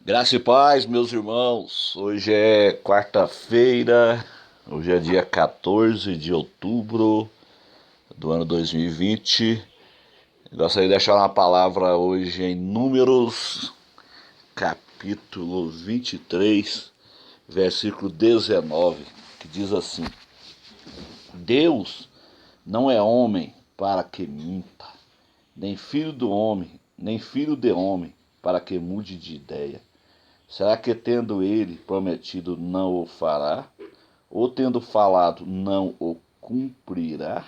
Graça e paz, meus irmãos. Hoje é quarta-feira, hoje é dia 14 de outubro do ano 2020. Gostaria de deixar uma palavra hoje em Números, capítulo 23, versículo 19, que diz assim: Deus não é homem para que minta, nem filho do homem, nem filho de homem para que mude de ideia. Será que tendo ele prometido não o fará? Ou tendo falado não o cumprirá?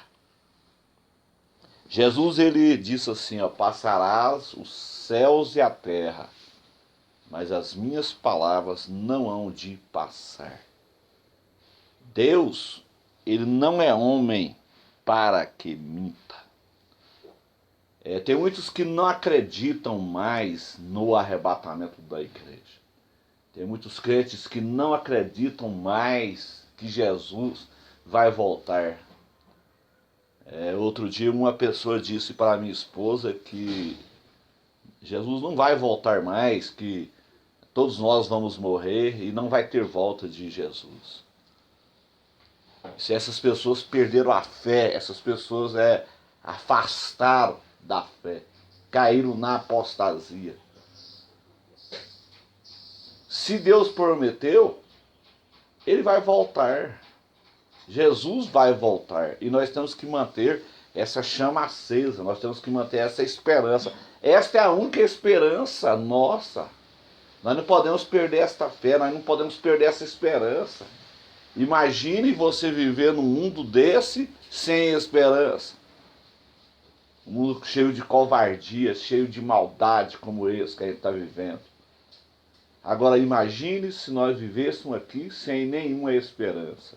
Jesus ele disse assim, ó, passarás os céus e a terra, mas as minhas palavras não hão de passar. Deus, ele não é homem para que minta. Tem muitos que não acreditam mais no arrebatamento da igreja. Tem muitos crentes que não acreditam mais que Jesus vai voltar. Outro dia uma pessoa disse para minha esposa que Jesus não vai voltar mais, que todos nós vamos morrer e não vai ter volta de Jesus. Se essas pessoas perderam a fé, essas pessoas afastaram da fé, caíram na apostasia. Se Deus prometeu, ele vai voltar. Jesus vai voltar e nós temos que manter essa chama acesa, nós temos que manter essa esperança. Esta é a única esperança nossa. Nós não podemos perder esta fé, nós não podemos perder essa esperança. Imagine você viver num mundo desse sem esperança. Um mundo cheio de covardia, cheio de maldade como esse que a gente está vivendo. Agora imagine se nós vivêssemos aqui sem nenhuma esperança.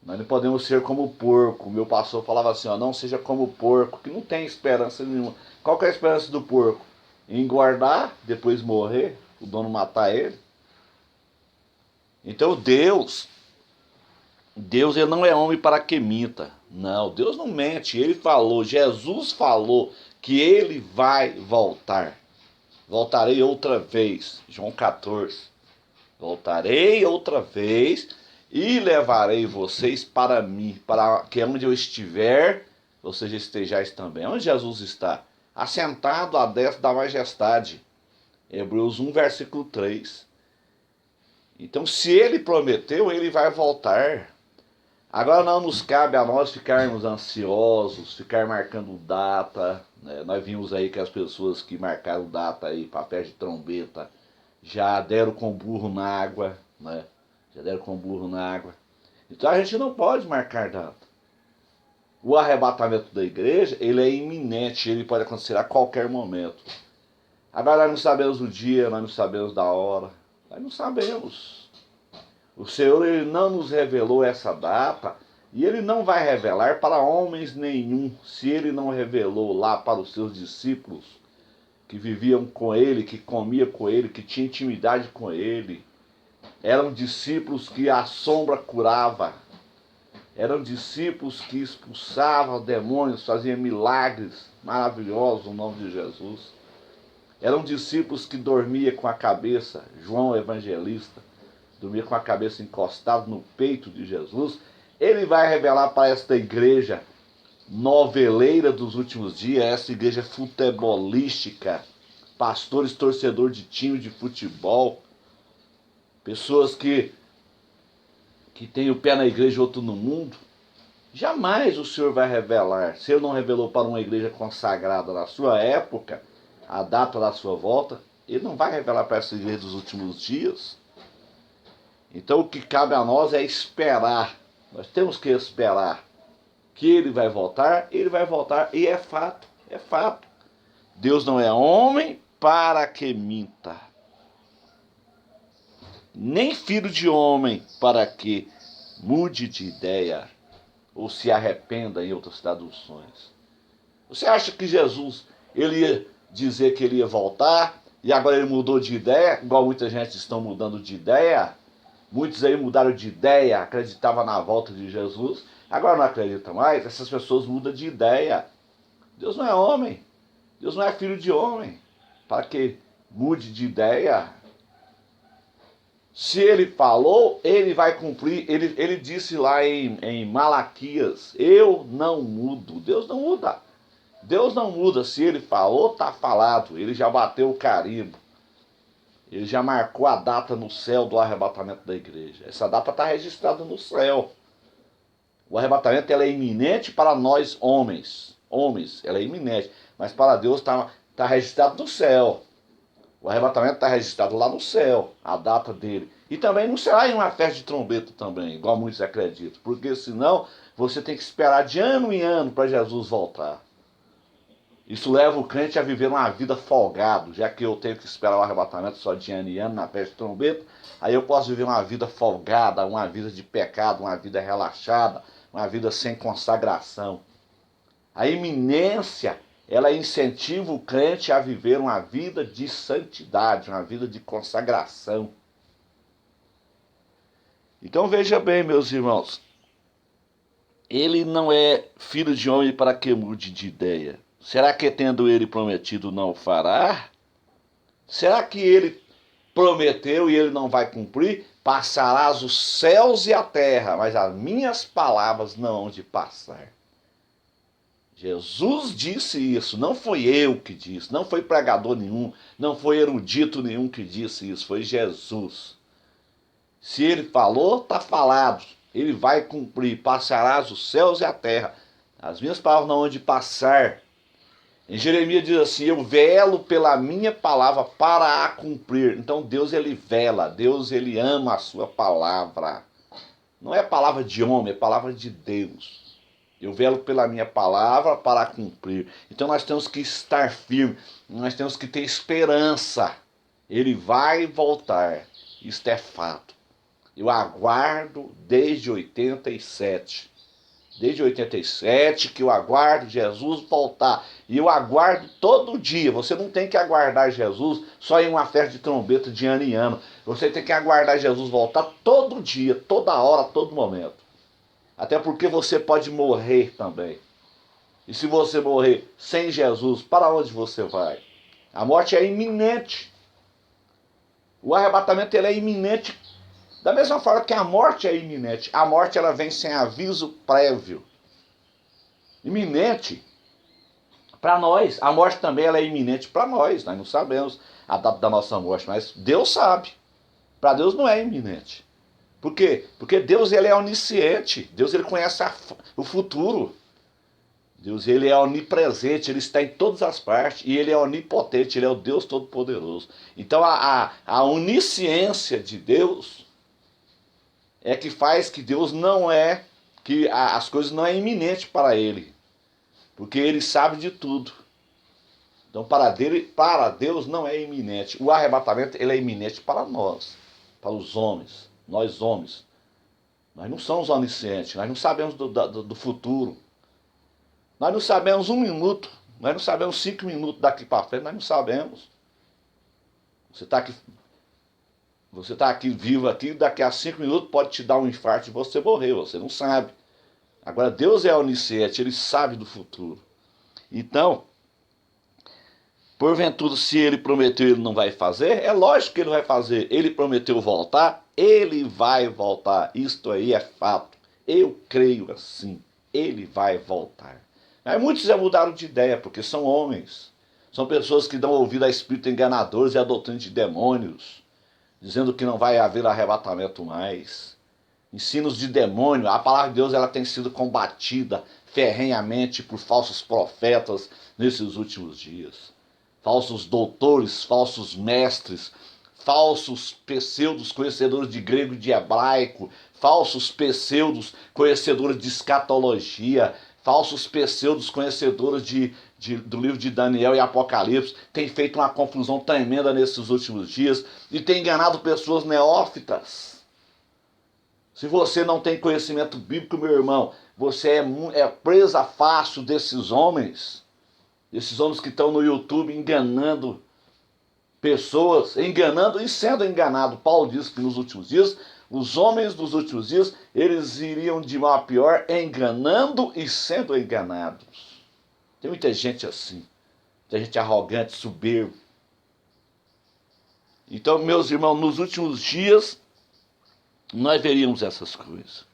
Nós não podemos ser como o porco. Meu pastor falava assim, ó, não seja como o porco, que não tem esperança nenhuma. Qual que é a esperança do porco? Engordar, depois morrer, o dono matar ele. Então Deus ele não é homem para que minta. Não, Deus não mente. Ele falou, Jesus falou que ele vai voltar. Voltarei outra vez. João 14. Voltarei outra vez e levarei vocês para mim, para que onde eu estiver, vocês estejais também. Onde Jesus está? Assentado à destra da majestade. Hebreus 1, versículo 3. Então, se ele prometeu, ele vai voltar. Agora não nos cabe a nós ficarmos ansiosos, ficar marcando data. Né? Nós vimos aí que as pessoas que marcaram data aí, papel de trombeta, já deram com burro na água, né? Já deram com burro na água. Então a gente não pode marcar data. O arrebatamento da igreja, ele é iminente, ele pode acontecer a qualquer momento. Agora nós não sabemos o dia, nós não sabemos da hora, nós não sabemos. O Senhor ele não nos revelou essa data e ele não vai revelar para homens nenhum, se ele não revelou lá para os seus discípulos que viviam com ele, que comiam com ele, que tinham intimidade com ele. Eram discípulos que a sombra curava. Eram discípulos que expulsavam demônios, faziam milagres maravilhosos no nome de Jesus. Eram discípulos que dormiam com a cabeça, João Evangelista, dormia com a cabeça encostada no peito de Jesus. Ele vai revelar para esta igreja noveleira dos últimos dias, essa igreja futebolística, pastores torcedores de time de futebol, pessoas que têm o pé na igreja e outro no mundo. Jamais o Senhor vai revelar, se ele não revelou para uma igreja consagrada na sua época, a data da sua volta, ele não vai revelar para essa igreja dos últimos dias. Então o que cabe a nós é esperar. Nós temos que esperar que ele vai voltar e é fato, é fato. Deus não é homem para que minta, nem filho de homem para que mude de ideia ou se arrependa, em outras traduções. Você acha que Jesus ele ia dizer que ele ia voltar e agora ele mudou de ideia, igual muita gente estão mudando de ideia? Muitos aí mudaram de ideia, acreditavam na volta de Jesus, agora não acreditam mais. Essas pessoas mudam de ideia. Deus não é homem, Deus não é filho de homem para que mude de ideia. Se ele falou, ele vai cumprir. Ele disse lá em Malaquias, eu não mudo. Deus não muda. Deus não muda. Se ele falou, está falado. Ele já bateu o carimbo. Ele já marcou a data no céu do arrebatamento da igreja. Essa data está registrada no céu. O arrebatamento ela é iminente para nós homens. Homens, ela é iminente. Mas para Deus está registrado no céu. O arrebatamento está registrado lá no céu, a data dele. E também não será em uma festa de trombeta também, igual muitos acreditam. Porque senão você tem que esperar de ano em ano para Jesus voltar. Isso leva o crente a viver uma vida folgado, já que eu tenho que esperar o arrebatamento só de ano em ano na festa de trombeta. Aí eu posso viver uma vida folgada, uma vida de pecado, uma vida relaxada, uma vida sem consagração. A iminência, ela incentiva o crente a viver uma vida de santidade, uma vida de consagração. Então veja bem, meus irmãos, ele não é filho de homem para que mude de ideia. Será que tendo ele prometido não o fará? Será que ele prometeu e ele não vai cumprir? Passarás os céus e a terra, mas as minhas palavras não hão de passar. Jesus disse isso, não foi eu que disse, não foi pregador nenhum, não foi erudito nenhum que disse isso, foi Jesus. Se ele falou, está falado, ele vai cumprir, passarás os céus e a terra, as minhas palavras não hão de passar. Em Jeremias diz assim, eu velo pela minha palavra para a cumprir. Então Deus ele vela, Deus ele ama a sua palavra. Não é palavra de homem, é palavra de Deus. Eu velo pela minha palavra para cumprir. Então nós temos que estar firmes, nós temos que ter esperança. Ele vai voltar, isto é fato. Eu aguardo desde 87. Desde 87 que eu aguardo Jesus voltar. E eu aguardo todo dia. Você não tem que aguardar Jesus só em uma festa de trombeta de ano em ano. Você tem que aguardar Jesus voltar todo dia, toda hora, todo momento. Até porque você pode morrer também. E se você morrer sem Jesus, para onde você vai? A morte é iminente. O arrebatamento ele é iminente. Da mesma forma que a morte é iminente. A morte ela vem sem aviso prévio. Iminente para nós. A morte também ela é iminente para nós. Nós não sabemos a data da nossa morte, mas Deus sabe. Para Deus não é iminente. Por quê? Porque Deus ele é onisciente. Deus ele conhece o futuro. Deus ele é onipresente, ele está em todas as partes e ele é onipotente, ele é o Deus Todo-Poderoso. Então a onisciência de Deus é que faz que Deus não é, que as coisas não é iminente para ele, porque ele sabe de tudo. Então para Deus não é iminente. O arrebatamento ele é iminente para nós, para os homens, nós homens. Nós não somos oniscientes, nós não sabemos do futuro. Nós não sabemos 1 minuto, nós não sabemos 5 minutos daqui para frente, nós não sabemos. Você está aqui vivo aqui, daqui a 5 minutos pode te dar um infarto e você morrer, você não sabe. Agora Deus é onisciente, ele sabe do futuro. Então, porventura se ele prometeu ele não vai fazer, é lógico que ele vai fazer. Ele prometeu voltar, ele vai voltar. Isto aí é fato. Eu creio assim, ele vai voltar. Mas muitos já mudaram de ideia, porque são homens. São pessoas que dão ouvido a espíritos enganadores e a doutrina de demônios, dizendo que não vai haver arrebatamento mais. Ensinos de demônio. A palavra de Deus ela tem sido combatida ferrenhamente por falsos profetas nesses últimos dias. Falsos doutores, falsos mestres, falsos pseudos conhecedores de grego e de hebraico, falsos pseudos conhecedores de escatologia, falsos pseudos conhecedores do livro de Daniel e Apocalipse, tem feito uma confusão tremenda nesses últimos dias e tem enganado pessoas neófitas. Se você não tem conhecimento bíblico, meu irmão, você é presa fácil desses homens que estão no YouTube enganando pessoas, enganando e sendo enganado. Paulo diz que nos últimos dias, os homens dos últimos dias, eles iriam de mal a pior, enganando e sendo enganados. Tem muita gente assim, muita gente arrogante, soberbo, Então, meus irmãos, nos últimos dias, nós veríamos essas coisas.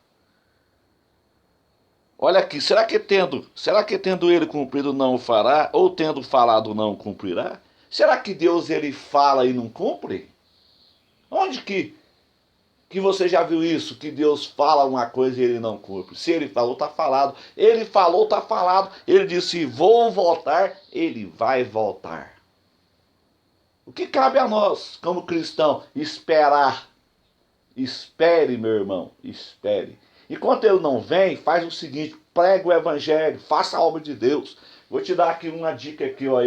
Olha aqui, será que tendo ele cumprido não o fará, ou tendo falado não o cumprirá? Será que Deus ele fala e não cumpre? Onde que você já viu isso? Que Deus fala uma coisa e ele não cumpre. Se ele falou, está falado. Ele falou, está falado. Ele disse, vou voltar, ele vai voltar. O que cabe a nós, como cristão? Esperar. Espere, meu irmão, espere. Enquanto ele não vem, faz o seguinte, pregue o evangelho, faça a obra de Deus. Vou te dar aqui uma dica aqui, ó.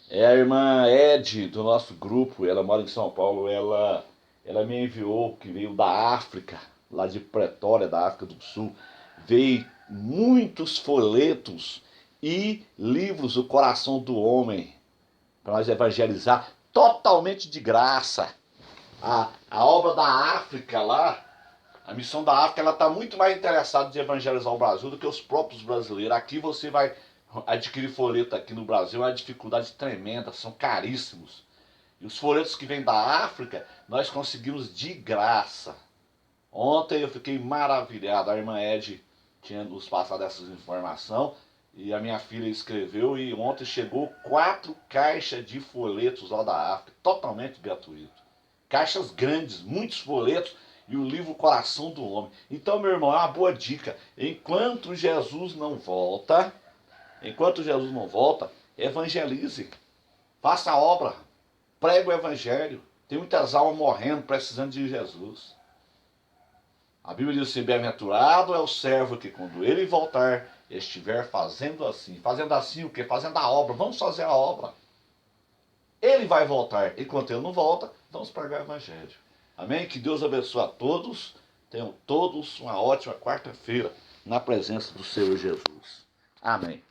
É a irmã Ed, do nosso grupo, ela mora em São Paulo, ela me enviou, que veio da África, lá de Pretória, da África do Sul, veio muitos folhetos e livros do coração do homem, para nós evangelizar, totalmente de graça. A obra da África lá, a missão da África, ela está muito mais interessada em evangelizar o Brasil do que os próprios brasileiros. Aqui você vai adquirir folheto aqui no Brasil, é uma dificuldade tremenda, são caríssimos. E os folhetos que vêm da África, nós conseguimos de graça. Ontem eu fiquei maravilhado, a irmã Ed tinha nos passado essas informações, e a minha filha escreveu, e ontem chegou 4 caixas de folhetos lá da África, totalmente gratuito. Caixas grandes, muitos folhetos, e o livro Coração do Homem. Então, meu irmão, é uma boa dica. Enquanto Jesus não volta, evangelize. Faça a obra. Pregue o evangelho. Tem muitas almas morrendo, precisando de Jesus. A Bíblia diz assim, bem-aventurado é o servo que quando ele voltar, estiver fazendo assim. Fazendo assim o quê? Fazendo a obra. Vamos fazer a obra. Ele vai voltar. Enquanto ele não volta, vamos pregar o evangelho. Amém? Que Deus abençoe a todos. Tenham todos uma ótima quarta-feira na presença do Senhor Jesus. Amém.